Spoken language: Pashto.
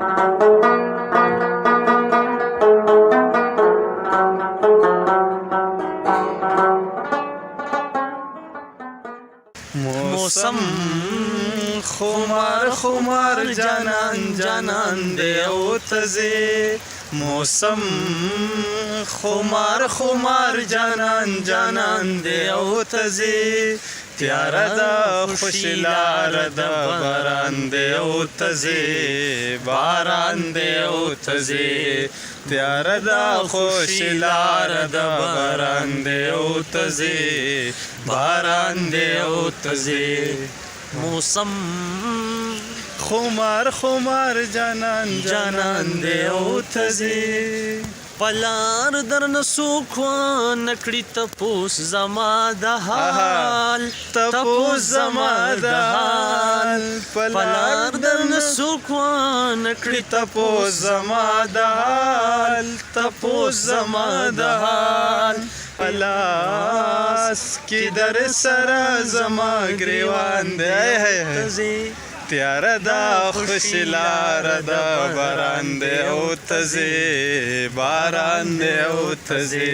موسم خمار خمار جانان جانان دی او تزي موسم خمار خمار جانان جانان دی او تزي تیاره ده خوشي لاره ده باران دی او تزي باران دی او تزي تیاره ده خوشي لاره ده باران دی او تزي باران دی او تزي موسم خمار خمار جانان جانان دی او تزي پلار در نسوک نکړی تپوس زما د حال تپوس زما د حال پلار در نسوک نکړی تپوس زما د حال تپوس زما د حال پلاس کی در سره زما گریوان دی تیاره ده خوشي لاره ده باران دی او تزي باران دی او تزي